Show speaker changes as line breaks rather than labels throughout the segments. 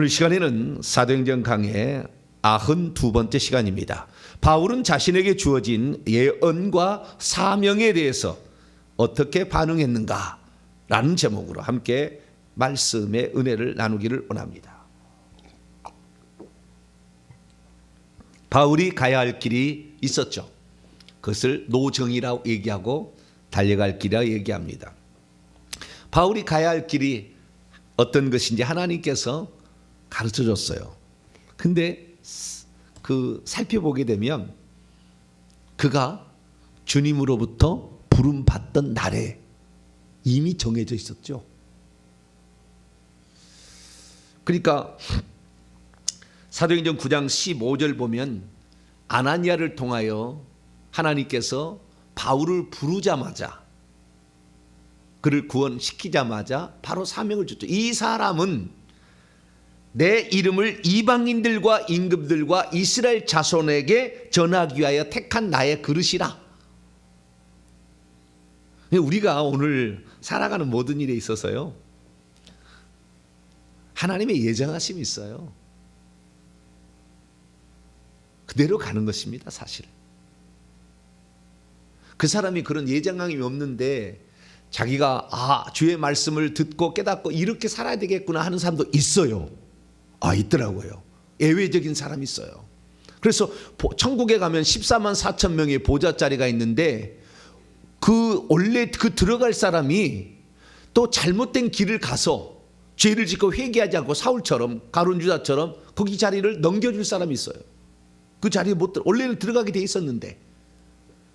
오늘 시간에는 사도행전 강의 92번째 시간입니다. 바울은 자신에게 주어진 예언과 사명에 대해서 어떻게 반응했는가 라는 제목으로 함께 말씀의 은혜를 나누기를 원합니다. 바울이 가야 할 길이 있었죠. 그것을 노정이라고 얘기하고 달려갈 길이라고 얘기합니다. 바울이 가야 할 길이 어떤 것인지 하나님께서 가르쳐 줬어요. 근데 살펴보게 되면 그가 주님으로부터 부름 받던 날에 이미 정해져 있었죠. 그러니까 사도행전 9장 15절 보면 아나니아를 통하여 하나님께서 바울을 부르자마자, 그를 구원시키자마자 바로 사명을 줬죠. 이 사람은 내 이름을 이방인들과 임금들과 이스라엘 자손에게 전하기 위하여 택한 나의 그릇이라. 우리가 오늘 살아가는 모든 일에 있어서요, 하나님의 예정하심이 있어요. 그대로 가는 것입니다. 사실 그 사람이 그런 예정함이 없는데 자기가 주의 말씀을 듣고 깨닫고 이렇게 살아야 되겠구나 하는 사람도 있어요. 있더라고요. 예외적인 사람이 있어요. 그래서 천국에 가면 14만 4천 명의 보좌자리가 있는데 원래 들어갈 사람이 또 잘못된 길을 가서 죄를 짓고 회개하지 않고 사울처럼, 가룟 유다처럼 거기 자리를 넘겨줄 사람이 있어요. 그 자리에 원래는 들어가게 돼 있었는데,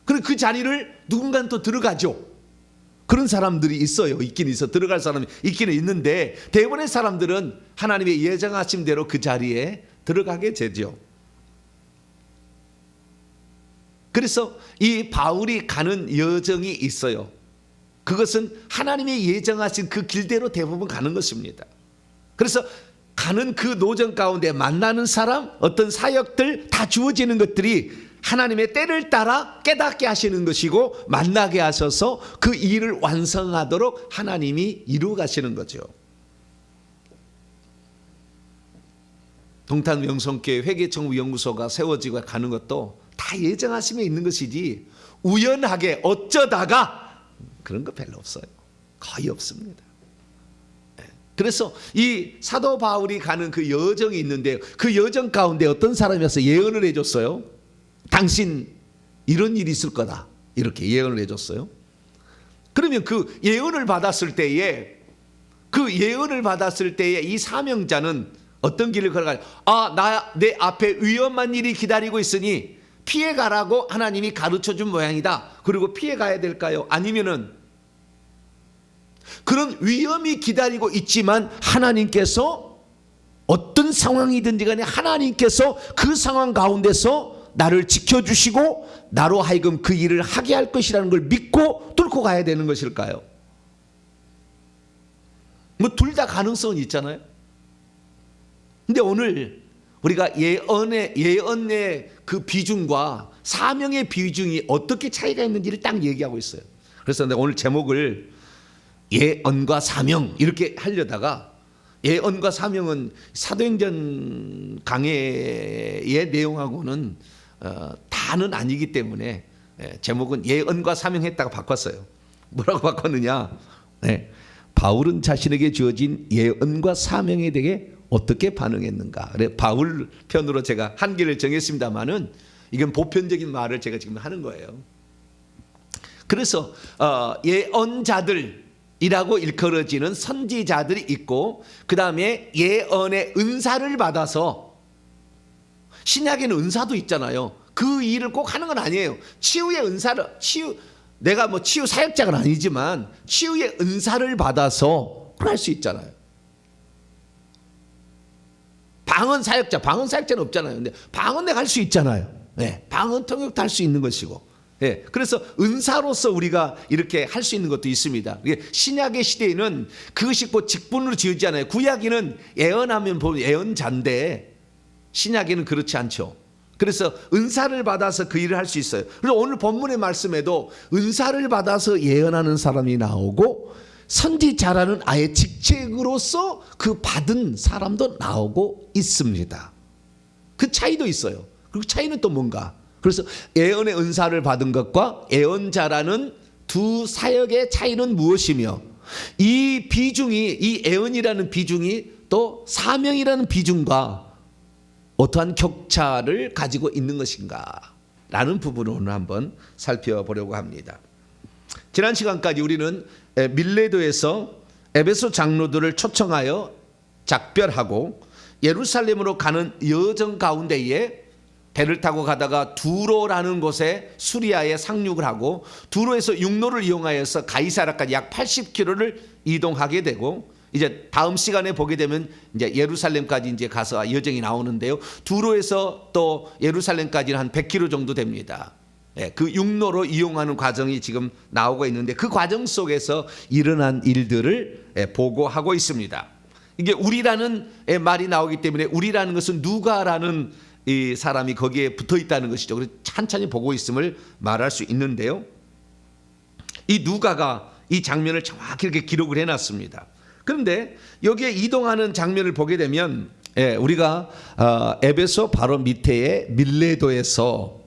그럼 그 자리를 누군가는 또 들어가죠. 그런 사람들이 있어요. 있긴 있어. 들어갈 사람이 있기는 있는데 대부분의 사람들은 하나님의 예정하신 대로 그 자리에 들어가게 되죠. 그래서 이 바울이 가는 여정이 있어요. 그것은 하나님의 예정하신 그 길대로 대부분 가는 것입니다. 그래서 가는 그 노정 가운데 만나는 사람, 어떤 사역들 다 주어지는 것들이 하나님의 때를 따라 깨닫게 하시는 것이고, 만나게 하셔서 그 일을 완성하도록 하나님이 이루어 가시는 거죠. 동탄 명성교회 회계청구연구소가 세워지고 가는 것도 다 예정하심에 있는 것이지 우연하게 어쩌다가 그런 거 별로 없어요. 거의 없습니다. 그래서 이 사도 바울이 가는 그 여정이 있는데, 그 여정 가운데 어떤 사람이 와서 예언을 해줬어요. 당신 이런 일이 있을 거다, 이렇게 예언을 해줬어요. 그러면 그 예언을 받았을 때에 이 사명자는 어떤 길을 걸어가요? 내 앞에 위험한 일이 기다리고 있으니 피해 가라고 하나님이 가르쳐 준 모양이다. 그리고 피해 가야 될까요? 아니면은 그런 위험이 기다리고 있지만 하나님께서 어떤 상황이든지 간에 하나님께서 그 상황 가운데서 나를 지켜주시고 나로 하여금 그 일을 하게 할 것이라는 걸 믿고 뚫고 가야 되는 것일까요? 둘 다 가능성은 있잖아요. 근데 오늘 우리가 예언의 그 비중과 사명의 비중이 어떻게 차이가 있는지를 딱 얘기하고 있어요. 그래서 내가 오늘 제목을 예언과 사명 이렇게 하려다가, 예언과 사명은 사도행전 강해의 내용하고는 다는 아니기 때문에 제목은 예언과 사명했다가 바꿨어요. 뭐라고 바꿨느냐? 바울은 자신에게 주어진 예언과 사명에 대해 어떻게 반응했는가. 그래, 바울 편으로 제가 한계를 정했습니다만은 이건 보편적인 말을 제가 지금 하는 거예요. 그래서 예언자들이라고 일컬어지는 선지자들이 있고, 그 다음에 예언의 은사를 받아서, 신약에는 은사도 있잖아요. 그 일을 꼭 하는 건 아니에요. 치유의 은사를, 내가 치유 사역자는 아니지만 치유의 은사를 받아서 할 수 있잖아요. 방언 사역자는 없잖아요. 근데 방언 내가 할 수 있잖아요. 방언 통역도 할 수 있는 것이고. 그래서 은사로서 우리가 이렇게 할 수 있는 것도 있습니다. 신약의 시대에는 그것이 꼭 직분으로 지어지지 않아요. 구약에는 예언하면 보면 예언자인데 신약에는 그렇지 않죠. 그래서 은사를 받아서 그 일을 할 수 있어요. 그래서 오늘 본문의 말씀에도 은사를 받아서 예언하는 사람이 나오고, 선지자라는 아예 직책으로서 그 받은 사람도 나오고 있습니다. 그 차이도 있어요. 그리고 차이는 또 뭔가? 그래서 예언의 은사를 받은 것과 예언자라는 두 사역의 차이는 무엇이며, 이 비중이, 이 예언이라는 비중이 또 사명이라는 비중과 어떠한 격차를 가지고 있는 것인가 라는 부분을 오늘 한번 살펴보려고 합니다. 지난 시간까지 우리는 밀레도에서 에베소 장로들을 초청하여 작별하고 예루살렘으로 가는 여정 가운데에 배를 타고 가다가 두로라는 곳에 수리아에 상륙을 하고, 두로에서 육로를 이용하여서 가이사라까지 약 80km를 이동하게 되고, 이제 다음 시간에 보게 되면 이제 예루살렘까지 이제 가서 여정이 나오는데요. 두로에서 또 예루살렘까지는 한 100km 정도 됩니다. 그 육로로 이용하는 과정이 지금 나오고 있는데, 그 과정 속에서 일어난 일들을 보고하고 있습니다. 이게 우리라는 말이 나오기 때문에, 우리라는 것은 누가라는 이 사람이 거기에 붙어 있다는 것이죠. 그래서 찬찬히 보고 있음을 말할 수 있는데요. 이 누가가 이 장면을 정확히 이렇게 기록을 해놨습니다. 그런데 여기에 이동하는 장면을 보게 되면, 우리가 에베소 바로 밑에 밀레도에서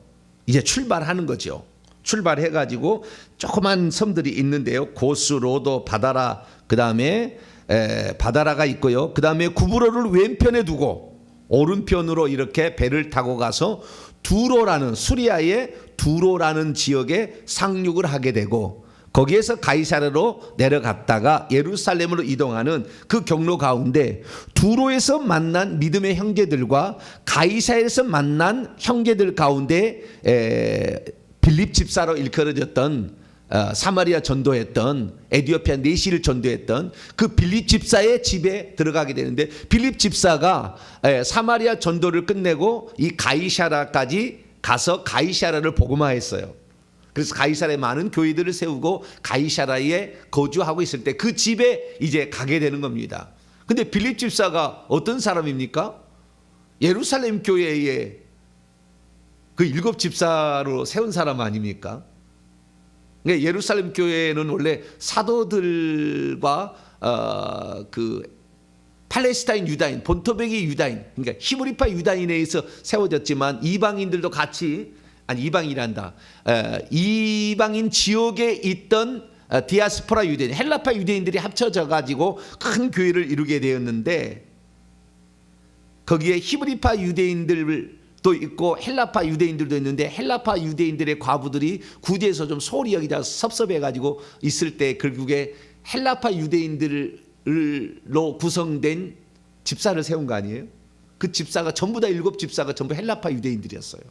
이제 출발하는 거죠. 출발해가지고 조그만 섬들이 있는데요. 고스, 로도, 바다라, 그 다음에 바다라가 있고요. 그 다음에 구브로를 왼편에 두고 오른편으로 이렇게 배를 타고 가서 두로라는, 수리아의 두로라는 지역에 상륙을 하게 되고, 거기에서 가이사랴로 내려갔다가 예루살렘으로 이동하는 그 경로 가운데 두로에서 만난 믿음의 형제들과 가이사랴에서 만난 형제들 가운데 빌립 집사로 일컬어졌던 사마리아 전도했던, 에디오피아 내시를 전도했던 그 빌립 집사의 집에 들어가게 되는데, 빌립 집사가 사마리아 전도를 끝내고 이 가이사랴까지 가서 가이사랴를 복음화했어요. 그래서 가이사랴에 많은 교회들을 세우고 가이사랴에 거주하고 있을 때 그 집에 이제 가게 되는 겁니다. 근데 빌립 집사가 어떤 사람입니까? 예루살렘 교회에 그 7 집사로 세운 사람 아닙니까? 그러니까 예루살렘 교회는 원래 사도들과 그 팔레스타인 유다인, 본토백이 유다인, 그러니까 히브리파 유다인에 의해서 세워졌지만, 이방인들도 같이, 아니 이방이란다, 이방인 지역에 있던 디아스포라 유대인, 헬라파 유대인들이 합쳐져 가지고 큰 교회를 이루게 되었는데, 거기에 히브리파 유대인들도 있고 헬라파 유대인들도 있는데, 헬라파 유대인들의 과부들이 구제에서 좀 소홀히 여기다 섭섭해 가지고 있을 때 결국에 헬라파 유대인들로 구성된 집사를 세운 거 아니에요? 그 집사가 전부 다 7 집사가 전부 헬라파 유대인들이었어요.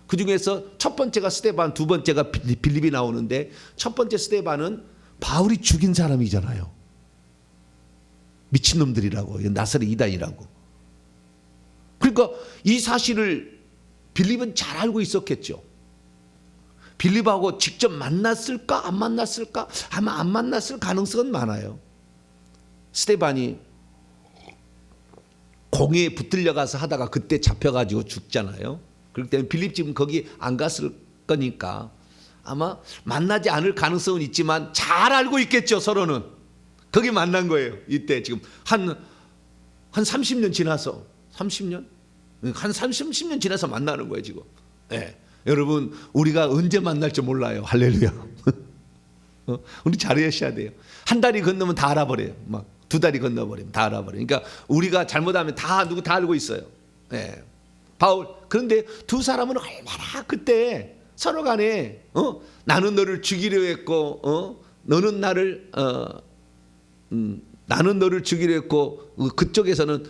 그 중에서 첫 번째가 스데반, 두 번째가 빌립이 나오는데, 첫 번째 스데반은 바울이 죽인 사람이잖아요. 미친놈들이라고, 나사렛 이단이라고. 그러니까 이 사실을 빌립은 잘 알고 있었겠죠. 빌립하고 직접 만났을까 안 만났을까? 아마 안 만났을 가능성은 많아요. 스데반이 공에 붙들려 가서 하다가 그때 잡혀가지고 죽잖아요. 그렇기 때문에 빌립 지금 거기 안 갔을 거니까 아마 만나지 않을 가능성은 있지만 잘 알고 있겠죠. 서로는 거기 만난 거예요. 이때 지금 한 30년 지나서, 30년? 한 30년 지나서 만나는 거예요 지금. 여러분, 우리가 언제 만날지 몰라요. 할렐루야. 우리 잘하셔야 돼요. 한 달이 건너면 다 알아버려요. 막 2달이 건너버리면 다 알아버려요. 그러니까 우리가 잘못하면 누구 다 알고 있어요. 바울. 그런데 두 사람은 얼마나 그때 서로 간에 나는 너를 죽이려 했고 너는 나를 나는 너를 죽이려 했고, 그쪽에서는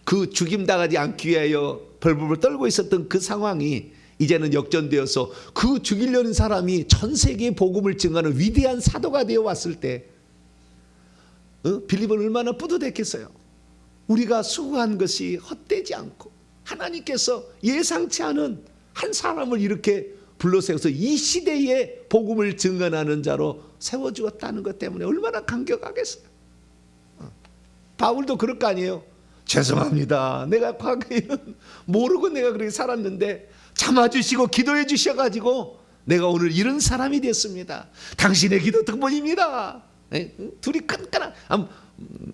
그 죽임 당하지 않기 위하여 벌벌 떨고 있었던 그 상황이 이제는 역전되어서 그 죽이려는 사람이 전 세계에 복음을 증거하는 위대한 사도가 되어 왔을 때 빌립은 얼마나 뿌듯했겠어요. 우리가 수고한 것이 헛되지 않고 하나님께서 예상치 않은 한 사람을 이렇게 불러세워서 이 시대에 복음을 증언하는 자로 세워주었다는 것 때문에 얼마나 감격하겠어요. 바울도 그럴 거 아니에요. 죄송합니다. 내가 과거에는 모르고 내가 그렇게 살았는데 참아주시고 기도해 주셔가지고 내가 오늘 이런 사람이 됐습니다. 당신의 기도 덕분입니다. 예? 둘이 끈끈한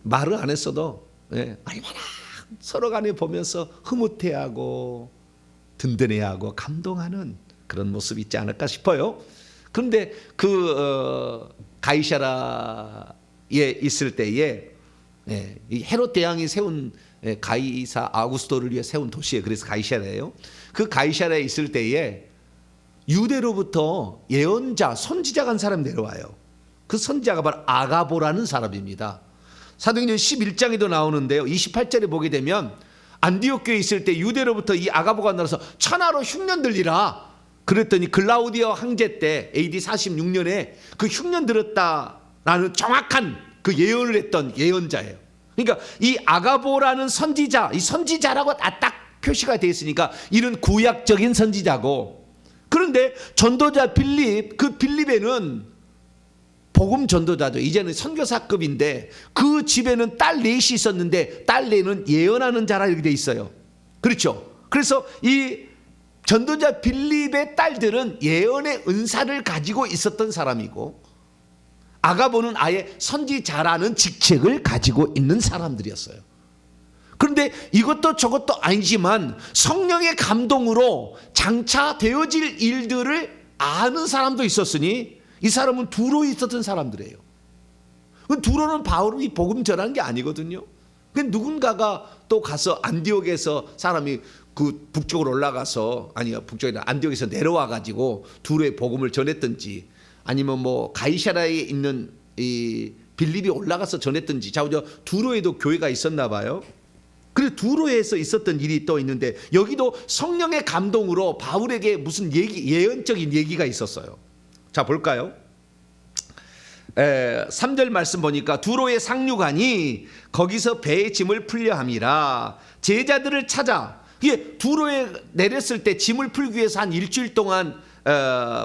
말을 안 했어도 예? 얼마나 서로 간에 보면서 흐뭇해하고 든든해하고 감동하는 그런 모습이 있지 않을까 싶어요. 그런데 그 가이사라에 있을 때에 이 헤롯 대왕이 세운 가이사 아우구스토를 위해 세운 도시에 그래서 가이사라예요. 그 가이사라에 있을 때에 유대로부터 예언자 선지자가 한 사람이 내려와요. 그 선지자가 바로 아가보라는 사람입니다. 사도행전 11장에도 나오는데요. 28절에 보게 되면 안디옥 교회에 있을 때 유대로부터 이 아가보가 나와서 천하로 흉년 들리라. 그랬더니 글라우디오 황제 때 AD 46년에 그 흉년 들었다라는 정확한 그 예언을 했던 예언자예요. 그러니까 이 아가보라는 선지자, 이 선지자라고 딱 표시가 되어 있으니까 이런 구약적인 선지자고, 그런데 전도자 빌립, 그 빌립에는 복음 전도자죠. 이제는 선교사급인데 그 집에는 딸 넷이 있었는데 딸 넷은 예언하는 자라 이렇게 돼 있어요. 그렇죠. 그래서 이 전도자 빌립의 딸들은 예언의 은사를 가지고 있었던 사람이고 아가보는 아예 선지자라는 직책을 가지고 있는 사람들이었어요. 그런데 이것도 저것도 아니지만 성령의 감동으로 장차 되어질 일들을 아는 사람도 있었으니 이 사람은 두로에 있었던 사람들이에요. 두로는 바울이 복음 전한 게 아니거든요. 누군가가 또 가서 안디옥에서 사람이 그 북쪽으로 올라가서, 아니요, 북쪽에 안디옥에서 내려와 가지고 두로에 복음을 전했든지, 아니면 뭐 가이사라에 있는 이 빌립이 올라가서 전했든지. 자, 두로에도 교회가 있었나 봐요. 그래서 두로에서 있었던 일이 또 있는데 여기도 성령의 감동으로 바울에게 무슨 예언적인 얘기가 있었어요. 자, 볼까요? 3절 말씀 보니까 두로의 상류관이 거기서 배의 짐을 풀려 함이라. 제자들을 찾아, 이게 두로에 내렸을 때 짐을 풀기 위해서 한 일주일 동안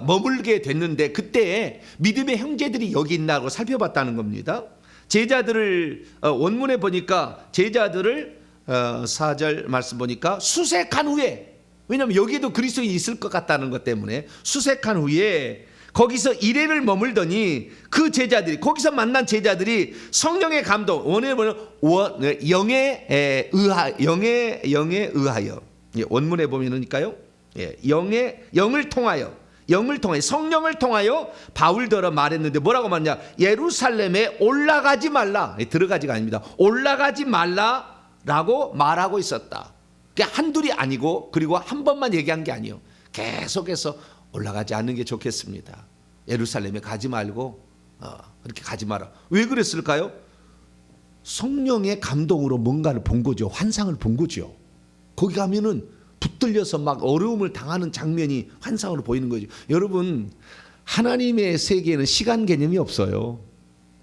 머물게 됐는데 그때 믿음의 형제들이 여기 있나고 살펴봤다는 겁니다. 제자들을 원문에 보니까 제자들을 4절 말씀 보니까 수색한 후에, 왜냐하면 여기에도 그리스도인이 있을 것 같다는 것 때문에 수색한 후에 거기서 이래를 머물더니 그 제자들이, 거기서 만난 제자들이 성령의 감동, 원문에 보면 영에 의하여, 원문에 보면은니까요, 영을 통하여 성령을 통하여 바울더러 말했는데 뭐라고 말하냐? 예루살렘에 올라가지 말라, 들어가지가 아닙니다. 올라가지 말라라고 말하고 있었다. 그러니까 한둘이 아니고, 그리고 한 번만 얘기한 게 아니에요. 계속해서 올라가지 않는 게 좋겠습니다. 예루살렘에 가지 말고 그렇게 가지 마라. 왜 그랬을까요? 성령의 감동으로 뭔가를 본 거죠. 환상을 본 거죠. 거기 가면은 붙들려서 막 어려움을 당하는 장면이 환상으로 보이는 거죠. 여러분, 하나님의 세계에는 시간 개념이 없어요.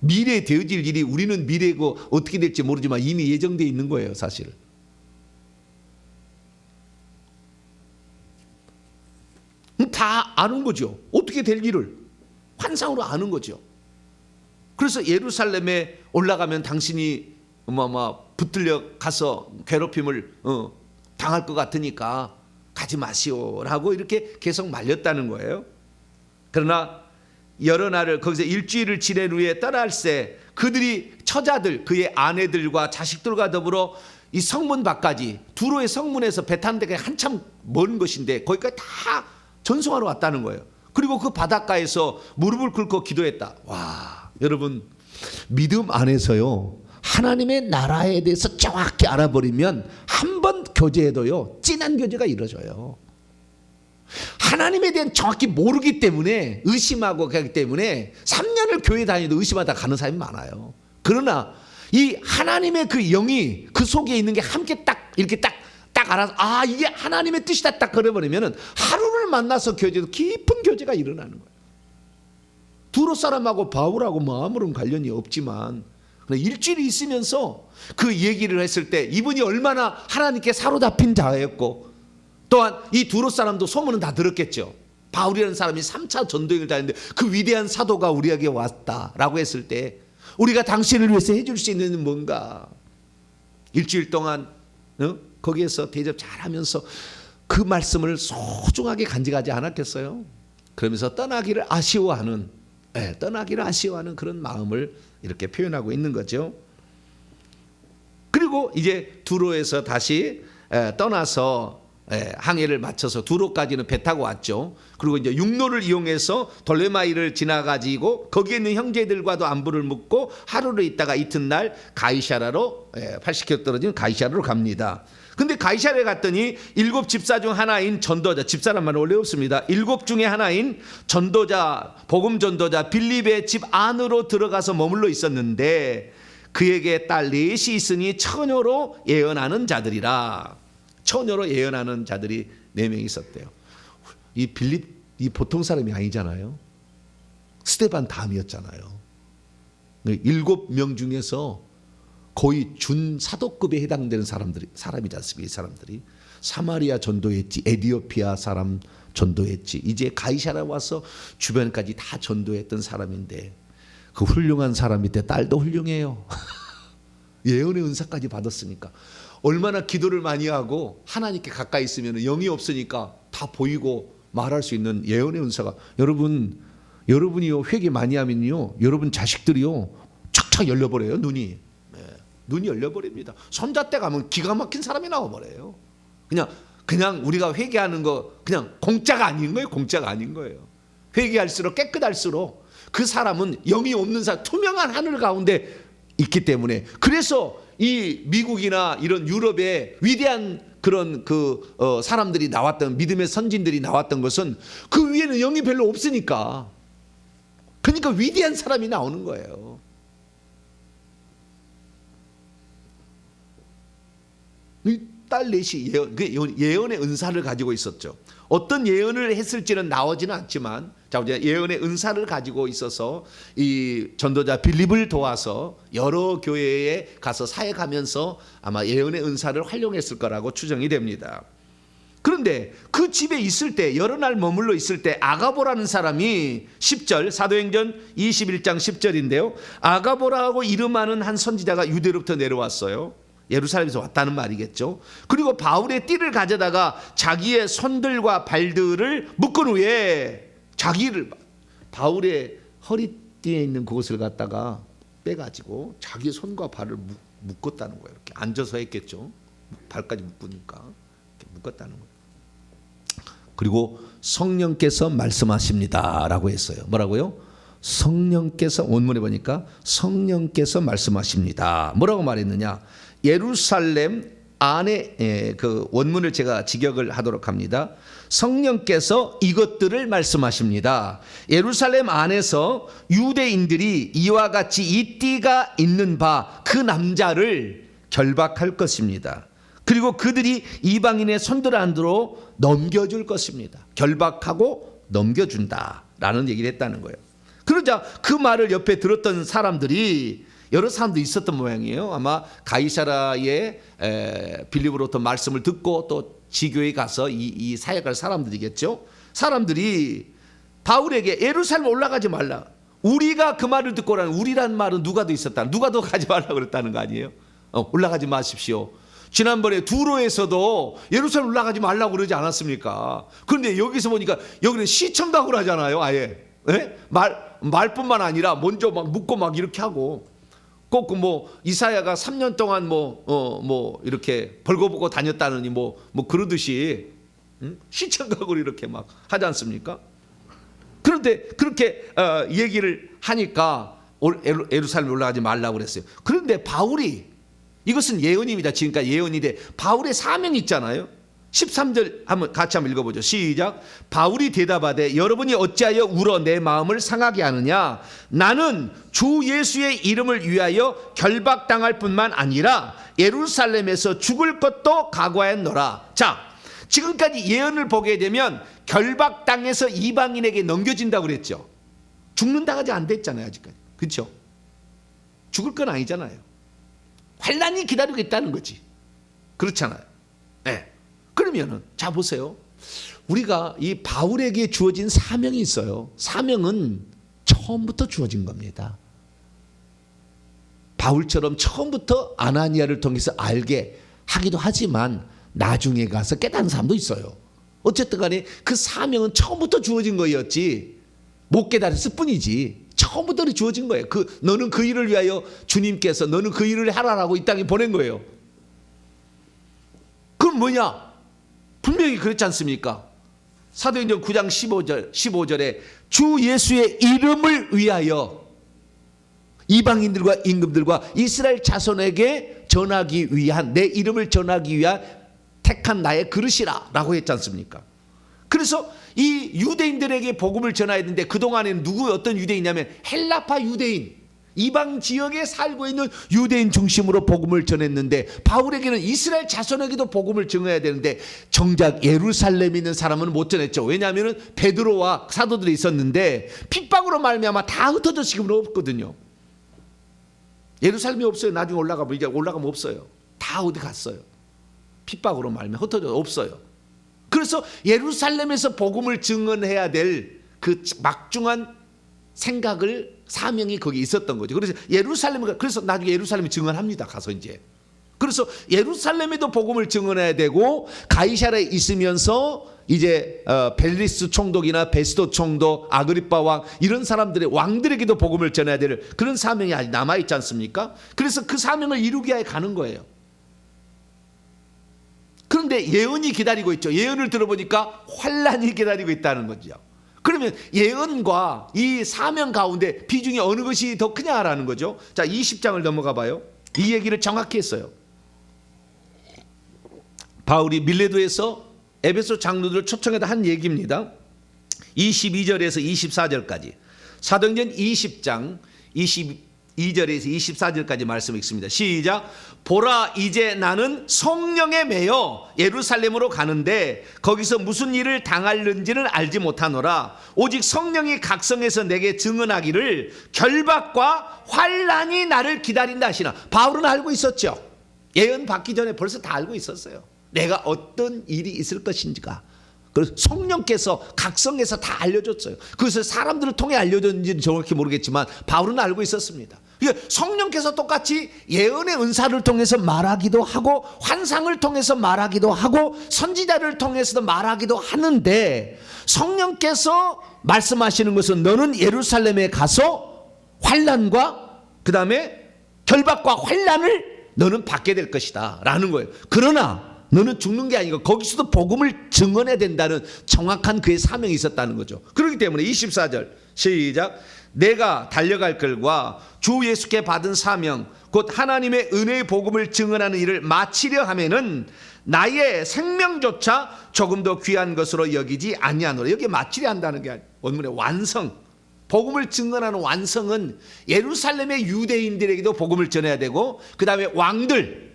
미래에 되어질 일이, 우리는 미래고 어떻게 될지 모르지만 이미 예정되어 있는 거예요, 사실. 다 아는 거죠. 어떻게 될 일을 환상으로 아는 거죠. 그래서 예루살렘에 올라가면 당신이 붙들려 가서 괴롭힘을 당할 것 같으니까 가지 마시오라고 이렇게 계속 말렸다는 거예요. 그러나 여러 날을 거기서 일주일을 지낸 후에 떠날새 그들이, 처자들, 그의 아내들과 자식들과 더불어 이 성문 밖까지, 두로의 성문에서 배 타는 데가 한참 먼 것인데 거기까지 다 전송하러 왔다는 거예요. 그리고 그 바닷가에서 무릎을 꿇고 기도했다. 와, 여러분, 믿음 안에서요, 하나님의 나라에 대해서 정확히 알아버리면 한 번 교제해도요 진한 교제가 이루어져요. 하나님에 대한 정확히 모르기 때문에 의심하고 가기 때문에 3년을 교회 다니도 의심하다 가는 사람이 많아요. 그러나 이 하나님의 그 영이 그 속에 있는 게 함께 딱 이렇게 딱 알아서, 아, 이게 하나님의 뜻이다 딱 그래버리면 하루를 만나서 교제도 깊은 교제가 일어나는 거예요. 두로 사람하고 바울하고 뭐 아무런 관련이 없지만 일주일이 있으면서 그 얘기를 했을 때 이분이 얼마나 하나님께 사로잡힌 자였고, 또한 이 두로 사람도 소문은 다 들었겠죠. 바울이라는 사람이 3차 전도행을 다녔는데 그 위대한 사도가 우리에게 왔다라고 했을 때 우리가 당신을 위해서 해줄 수 있는 뭔가. 일주일 동안 거기에서 대접 잘하면서 그 말씀을 소중하게 간직하지 않았겠어요? 그러면서 떠나기를 아쉬워하는 떠나기를 아쉬워하는 그런 마음을 이렇게 표현하고 있는 거죠. 그리고 이제 두로에서 다시 떠나서 항해를 마쳐서 두로까지는 배 타고 왔죠. 그리고 이제 육로를 이용해서 돌레마이를 지나가지고 거기에 있는 형제들과도 안부를 묻고 하루를 있다가 이튿날 가이사라로 80km 떨어진 가이사라로 갑니다. 근데 가이사라에 갔더니 7 집사 중 하나인 전도자, 집사란 말은 원래 없습니다. 7 중에 하나인 전도자, 복음 전도자 빌립의 집 안으로 들어가서 머물러 있었는데 그에게 딸 넷이 있으니 처녀로 예언하는 자들이라. 처녀로 예언하는 자들이 4명 있었대요. 이 빌립 이 보통 사람이 아니잖아요. 스데반 다음이었잖아요. 7명 중에서 거의 준사도급에 해당되는 사람이지 않습니까? 이 사람들이 사마리아 전도했지, 에디오피아 사람 전도했지, 이제 가이사라 와서 주변까지 다 전도했던 사람인데 그 훌륭한 사람 밑에 딸도 훌륭해요. 예언의 은사까지 받았으니까 얼마나 기도를 많이 하고 하나님께 가까이 있으면 영이 없으니까 다 보이고 말할 수 있는 예언의 은사가. 여러분이요 회개 많이 하면요 여러분 자식들이요 착착 열려버려요. 눈이 열려버립니다. 손자 때 가면 기가 막힌 사람이 나와버려요. 그냥 우리가 회개하는 거 그냥 공짜가 아닌 거예요. 공짜가 아닌 거예요. 회개할수록 깨끗할수록 그 사람은 영이 없는 사람, 투명한 하늘 가운데 있기 때문에. 그래서 이 미국이나 이런 유럽의 위대한 그런 사람들이 나왔던, 믿음의 선진들이 나왔던 것은 그 위에는 영이 별로 없으니까. 그러니까 위대한 사람이 나오는 거예요. 딸 넷이 예언의 은사를 가지고 있었죠. 어떤 예언을 했을지는 나오지는 않지만, 자, 이제 예언의 은사를 가지고 있어서 이 전도자 빌립을 도와서 여러 교회에 가서 사역하면서 아마 예언의 은사를 활용했을 거라고 추정이 됩니다. 그런데 그 집에 있을 때, 여러 날 머물러 있을 때 아가보라는 사람이 10절, 사도행전 21장 10절인데요. 아가보라고 이름하는 한 선지자가 유대로부터 내려왔어요. 예루살렘에서 왔다는 말이겠죠. 그리고 바울의 띠를 가져다가 자기의 손들과 발들을 묶은 후에 바울의 허리띠에 있는 그것을 갖다가 빼가지고 자기 손과 발을 묶었다는 거예요. 이렇게 앉아서 했겠죠. 발까지 묶으니까 이렇게 묶었다는 거예요. 그리고 성령께서 말씀하십니다라고 했어요. 뭐라고요? 성령께서, 원문에 보니까 성령께서 말씀하십니다. 뭐라고 말했느냐? 예루살렘 안에, 그 원문을 제가 직역을 하도록 합니다. 성령께서 이것들을 말씀하십니다. 예루살렘 안에서 유대인들이 이와 같이 이 띠가 있는 바 그 남자를 결박할 것입니다. 그리고 그들이 이방인의 손들 안으로 넘겨줄 것입니다. 결박하고 넘겨준다라는 얘기를 했다는 거예요. 그러자 그 말을 옆에 들었던 사람들이, 여러 사람도 있었던 모양이에요. 아마 가이사라의 빌립으로부터 말씀을 듣고 또 지교에 가서 이 사역할 사람들이겠죠. 사람들이 바울에게 예루살렘 올라가지 말라. 우리가 그 말을 듣고라는, 우리란 말은 누가 더 있었다. 누가 더 가지 말라 그랬다는 거 아니에요? 올라가지 마십시오. 지난번에 두로에서도 예루살렘 올라가지 말라고 그러지 않았습니까? 그런데 여기서 보니까 여기는 시청각을 하잖아요. 아예 말뿐만 아니라 먼저 막 묻고 막 이렇게 하고, 꼭 뭐 이사야가 3년 동안 이렇게 벌거벗고 다녔다느니 뭐 그러듯이 시청각으로 이렇게 막 하지 않습니까? 그런데 그렇게 얘기를 하니까 예루살렘 올라가지 말라고 그랬어요. 그런데 바울이, 이것은 예언입니다. 지금까지 예언인데 바울의 사명이 있잖아요. 13절 같이 한번 읽어보죠. 시작. 바울이 대답하되 여러분이 어찌하여 울어 내 마음을 상하게 하느냐? 나는 주 예수의 이름을 위하여 결박당할 뿐만 아니라 예루살렘에서 죽을 것도 각오하였노라. 자, 지금까지 예언을 보게 되면 결박당해서 이방인에게 넘겨진다고 그랬죠. 죽는다까지 안 됐잖아요. 아직까지. 그렇죠? 죽을 건 아니잖아요. 환난이 기다리고 있다는 거지. 그렇잖아요. 네. 그러면은 자 보세요. 우리가 이 바울에게 주어진 사명이 있어요. 사명은 처음부터 주어진 겁니다. 바울처럼 처음부터 아나니아를 통해서 알게 하기도 하지만 나중에 가서 깨닫는 사람도 있어요. 어쨌든 간에 그 사명은 처음부터 주어진 거였지 못 깨달았을 뿐이지 처음부터 주어진 거예요. 너는 그 일을 위하여 주님께서 너는 그 일을 하라라고 이 땅에 보낸 거예요. 그럼 뭐냐? 분명히 그렇지 않습니까? 사도행전 9장 15절에 주 예수의 이름을 위하여 이방인들과 임금들과 이스라엘 자손에게 전하기 위한, 내 이름을 전하기 위한 택한 나의 그릇이라 라고 했지 않습니까? 그래서 이 유대인들에게 복음을 전해야 되는데 그동안에는 어떤 유대인이냐면 헬라파 유대인, 이방 지역에 살고 있는 유대인 중심으로 복음을 전했는데, 바울에게는 이스라엘 자손에게도 복음을 전해야 되는데 정작 예루살렘에 있는 사람은 못 전했죠. 왜냐하면 베드로와 사도들이 있었는데 핍박으로 말미암아 다 흩어져 지금은 없거든요. 예루살렘이 없어요. 나중에 올라가면 없어요. 다 어디 갔어요. 핍박으로 말미암아 흩어져 없어요. 그래서 예루살렘에서 복음을 증언해야 될 그 막중한 생각을, 사명이 거기 있었던 거죠. 그래서 나중에 예루살렘에 증언합니다. 가서 이제. 그래서 예루살렘에도 복음을 증언해야 되고, 가이사랴에 있으면서 이제 벨리스 총독이나 베스도 총독, 아그리빠 왕, 이런 사람들의 왕들에게도 복음을 전해야 될 그런 사명이 아직 남아 있지 않습니까? 그래서 그 사명을 이루기 위해 가는 거예요. 그런데 예언이 기다리고 있죠. 예언을 들어보니까 환란이 기다리고 있다는 거죠. 그러면 예언과 이 사명 가운데 비중이 어느 것이 더 크냐라는 거죠. 자, 20장을 넘어가 봐요. 이 얘기를 정확히 했어요. 바울이 밀레도에서 에베소 장로들을 초청해서 한 얘기입니다. 22절에서 24절까지. 사도행전 20장 22절에서 24절까지 말씀 읽습니다. 시작. 보라, 이제 나는 성령에 매여 예루살렘으로 가는데 거기서 무슨 일을 당할는지는 알지 못하노라. 오직 성령이 각성해서 내게 증언하기를 결박과 환란이 나를 기다린다 하시나. 바울은 알고 있었죠. 예언 받기 전에 벌써 다 알고 있었어요. 내가 어떤 일이 있을 것인지가. 그래서 성령께서 각성해서 다 알려줬어요. 그래서 사람들을 통해 알려줬는지는 정확히 모르겠지만 바울은 알고 있었습니다. 성령께서 똑같이 예언의 은사를 통해서 말하기도 하고, 환상을 통해서 말하기도 하고, 선지자를 통해서도 말하기도 하는데, 성령께서 말씀하시는 것은 너는 예루살렘에 가서 환난과 그 다음에 결박과 환난을 너는 받게 될 것이다 라는 거예요. 그러나 너는 죽는 게 아니고 거기서도 복음을 증언해야 된다는 정확한 그의 사명이 있었다는 거죠. 그렇기 때문에 24절 시작. 내가 달려갈 길과 주 예수께 받은 사명 곧 하나님의 은혜의 복음을 증언하는 일을 마치려 하면은 나의 생명조차 조금 더 귀한 것으로 여기지 아니하노라. 여기 마치려 한다는 게 원문의 완성, 복음을 증언하는 완성은 예루살렘의 유대인들에게도 복음을 전해야 되고, 그 다음에 왕들,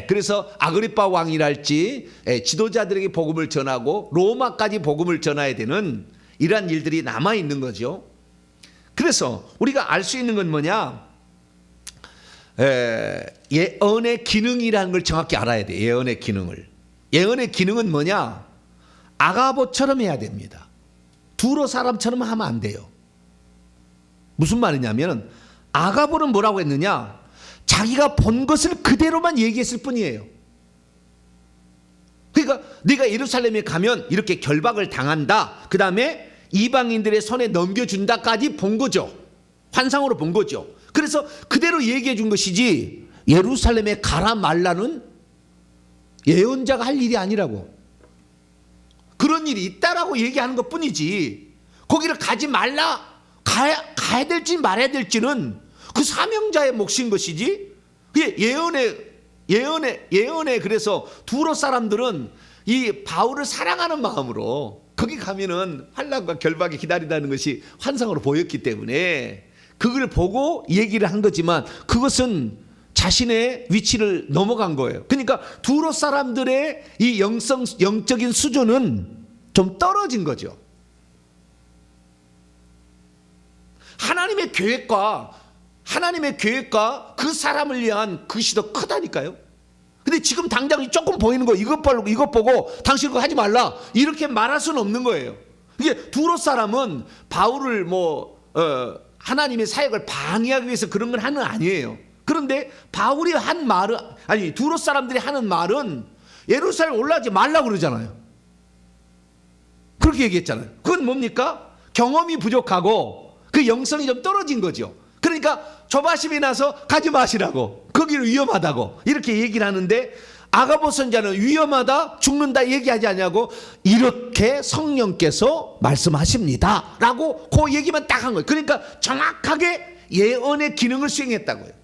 그래서 아그리빠 왕이랄지 지도자들에게 복음을 전하고 로마까지 복음을 전해야 되는 이러한 일들이 남아 있는 거죠. 그래서 우리가 알 수 있는 건 뭐냐? 예언의 기능이라는 걸 정확히 알아야 돼. 예언의 기능을. 예언의 기능은 뭐냐? 아가보처럼 해야 됩니다. 두로 사람처럼 하면 안 돼요. 무슨 말이냐면 아가보는 뭐라고 했느냐? 자기가 본 것을 그대로만 얘기했을 뿐이에요. 그러니까 네가 예루살렘에 가면 이렇게 결박을 당한다, 그 다음에 이방인들의 손에 넘겨준다까지 본 거죠. 환상으로 본 거죠. 그래서 그대로 얘기해 준 것이지 예루살렘에 가라 말라는 예언자가 할 일이 아니라고. 그런 일이 있다라고 얘기하는 것 뿐이지, 거기를 가지 말라, 가야 될지 말아야 될지는 그 사명자의 몫인 것이지. 예언에 그래서 두로 사람들은 이 바울을 사랑하는 마음으로 거기 가면은 환난과 결박이 기다린다는 것이 환상으로 보였기 때문에 그걸 보고 얘기를 한 거지만 그것은 자신의 위치를 넘어간 거예요. 그러니까 두로 사람들의 이 영적인 수준은 좀 떨어진 거죠. 하나님의 계획과 그 사람을 위한 그것이 더 크다니까요. 근데 지금 당장 조금 보이는 거 이것 보고 당신 그거 하지 말라 이렇게 말할 수는 없는 거예요. 이게 두로 사람은 바울을 하나님의 사역을 방해하기 위해서 그런 건 하는 아니에요. 그런데 바울이 한 말은, 아니 두로 사람들이 하는 말은 예루살렘 올라가지 말라고 그러잖아요. 그렇게 얘기했잖아요. 그건 뭡니까? 경험이 부족하고 그 그 영성이 좀 떨어진 거죠. 그러니까 조바심이 나서 가지 마시라고, 거기는 위험하다고 이렇게 얘기를 하는데, 아가보 선지자는 위험하다, 죽는다 얘기하지 않냐고, 이렇게 성령께서 말씀하십니다 라고 그 얘기만 딱 한 거예요. 그러니까 정확하게 예언의 기능을 수행했다고요.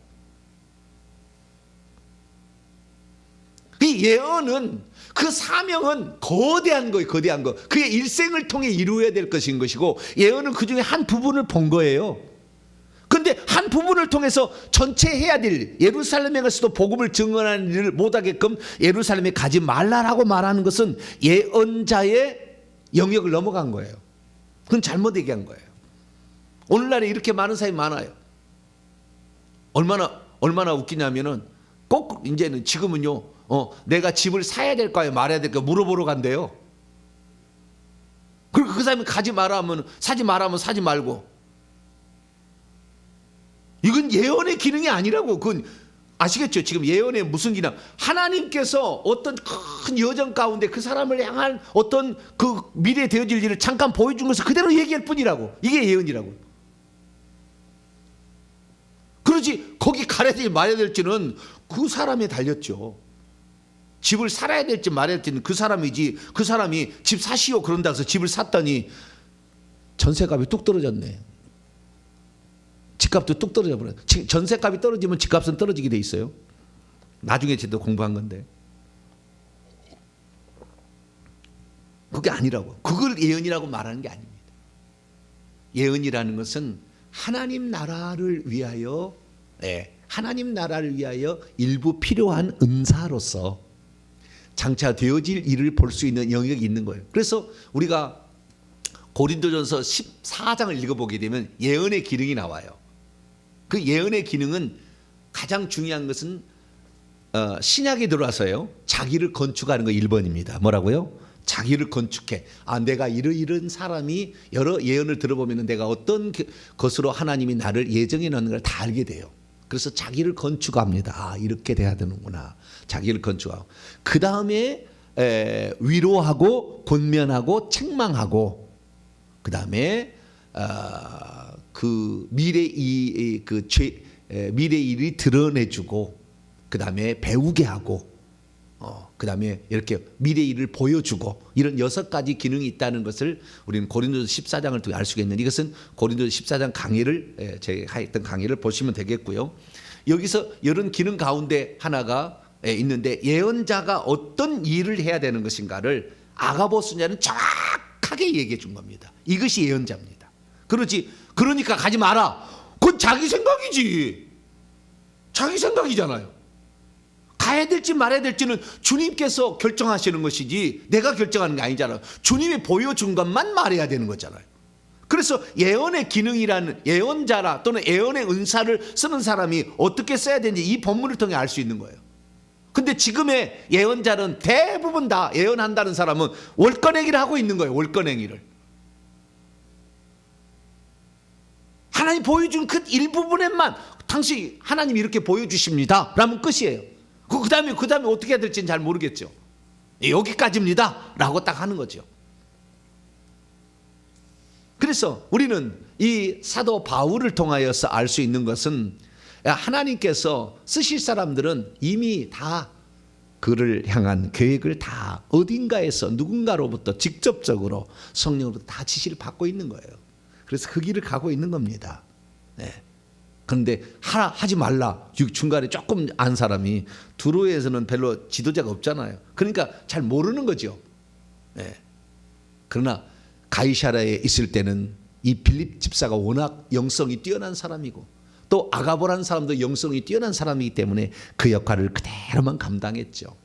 이 예언은, 그 사명은 거대한 거예요. 거대한 거. 그의 일생을 통해 이루어야 될 것인 것이고, 예언은 그 중에 한 부분을 본 거예요. 근데 한 부분을 통해서 전체 해야 될 일, 예루살렘에 가서도 복음을 증언하는 일을 못하게끔 예루살렘에 가지 말라라고 말하는 것은 예언자의 영역을 넘어간 거예요. 그건 잘못 얘기한 거예요. 오늘날에 이렇게 많은 사람이 많아요. 얼마나 웃기냐면은, 꼭 이제는 지금은요, 내가 집을 사야 될까요 말아야 될까요 물어보러 간대요. 그리고 그 사람이 가지 마라 하면 사지 마라 하면 사지 말고. 이건 예언의 기능이 아니라고. 그건 아시겠죠? 지금 예언의 무슨 기능? 하나님께서 어떤 큰 여정 가운데 그 사람을 향한 어떤 그 미래에 되어질 일을 잠깐 보여준 것을 그대로 얘기할 뿐이라고. 이게 예언이라고. 그러지 거기 가야 될지 말아야 될지는 그 사람에 달렸죠. 집을 살아야 될지 말아야 될지는 그 사람이지, 그 사람이 집 사시오 그런다 해서 집을 샀더니 전세값이 뚝 떨어졌네. 집값도 뚝 떨어져 버려요. 전세값이 떨어지면 집값은 떨어지게 돼 있어요. 나중에 저도 공부한 건데. 그게 아니라고. 그걸 예언이라고 말하는 게 아닙니다. 예언이라는 것은 하나님 나라를 위하여, 하나님 나라를 위하여 일부 필요한 은사로서 장차 되어질 일을 볼 수 있는 영역이 있는 거예요. 그래서 우리가 고린도전서 14장을 읽어보게 되면 예언의 기능이 나와요. 그 예언의 기능은 가장 중요한 것은 신약에 들어와서요, 자기를 건축하는 거 1번입니다. 뭐라고요? 자기를 건축해. 내가 이런 사람이, 여러 예언을 들어보면 내가 어떤 것으로 하나님이 나를 예정해 놓는 걸 다 알게 돼요. 그래서 자기를 건축합니다. 이렇게 돼야 되는구나. 자기를 건축하고, 그 다음에 위로하고 권면하고 책망하고, 그 다음에 그 미래 일이 드러내주고, 그 다음에 배우게 하고, 그 다음에 이렇게 미래 일을 보여주고, 이런 6가지 기능이 있다는 것을 우리는 고린도서 14장을 통해 알 수가 있는, 이것은 고린도서 14장 강의를, 제가 했던 강의를 보시면 되겠고요. 여기서 이런 기능 가운데 하나가 있는데, 예언자가 어떤 일을 해야 되는 것인가를 아가보 선지자는 정확하게 얘기해 준 겁니다. 이것이 예언자입니다. 그러니까 가지 마라. 그건 자기 생각이지. 자기 생각이잖아요. 가야 될지 말아야 될지는 주님께서 결정하시는 것이지 내가 결정하는 게 아니잖아요. 주님이 보여준 것만 말해야 되는 거잖아요. 그래서 예언의 기능이라는, 예언자라 또는 예언의 은사를 쓰는 사람이 어떻게 써야 되는지 이 본문을 통해 알 수 있는 거예요. 근데 지금의 예언자는 대부분 다, 예언한다는 사람은 월권행위를 하고 있는 거예요. 월권행위를. 하나님 보여준 그 일부분에만 당신 하나님이 이렇게 보여주십니다 라면 끝이에요. 그 다음에 어떻게 해야 될지는 잘 모르겠죠. 여기까지입니다 라고 딱 하는 거죠. 그래서 우리는 이 사도 바울을 통하여서 알 수 있는 것은, 하나님께서 쓰실 사람들은 이미 다 그를 향한 계획을 다 어딘가에서 누군가로부터 직접적으로 성령으로 다 지시를 받고 있는 거예요. 그래서 그 길을 가고 있는 겁니다. 그런데 하지 말라. 중간에 조금 안 사람이, 두로에서는 별로 지도자가 없잖아요. 그러니까 잘 모르는 거죠. 그러나 가이사랴에 있을 때는 이 빌립 집사가 워낙 영성이 뛰어난 사람이고, 또 아가보라는 사람도 영성이 뛰어난 사람이기 때문에 그 역할을 그대로만 감당했죠.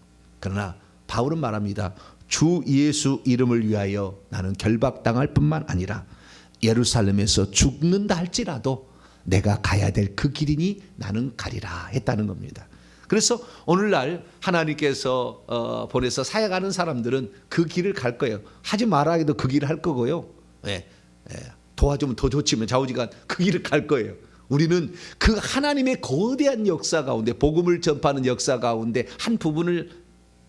그러나 바울은 말합니다. 주 예수 이름을 위하여 나는 결박당할 뿐만 아니라 예루살렘에서 죽는다 할지라도 내가 가야 될 그 길이니 나는 가리라 했다는 겁니다. 그래서 오늘날 하나님께서 보내서 사역하는 사람들은 그 길을 갈 거예요. 하지 말아 해도 그 길을 할 거고요. 도와주면 더 좋지만 좌우지간 그 길을 갈 거예요. 우리는 그 하나님의 거대한 역사 가운데, 복음을 전파하는 역사 가운데 한 부분을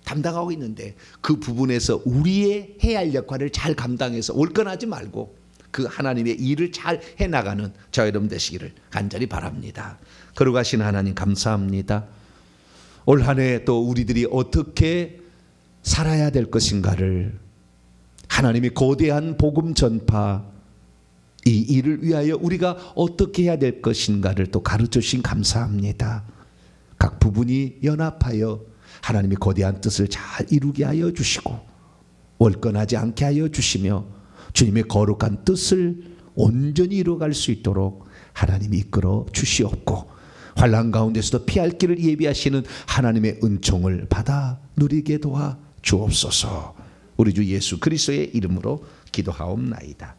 담당하고 있는데, 그 부분에서 우리의 해야 할 역할을 잘 감당해서 올건하지 말고 그 하나님의 일을 잘 해나가는 저 여러분 되시기를 간절히 바랍니다. 거룩하신 하나님 감사합니다. 올 한 해 또 우리들이 어떻게 살아야 될 것인가를 하나님의 거대한 복음 전파 이 일을 위하여 우리가 어떻게 해야 될 것인가를 또 가르쳐 주신 감사합니다. 각 부분이 연합하여 하나님의 거대한 뜻을 잘 이루게 하여 주시고 월권하지 않게 하여 주시며 주님의 거룩한 뜻을 온전히 이루어갈 수 있도록 하나님이 이끌어 주시옵고 환난 가운데서도 피할 길을 예비하시는 하나님의 은총을 받아 누리게 도와 주옵소서. 우리 주 예수 그리스도의 이름으로 기도하옵나이다.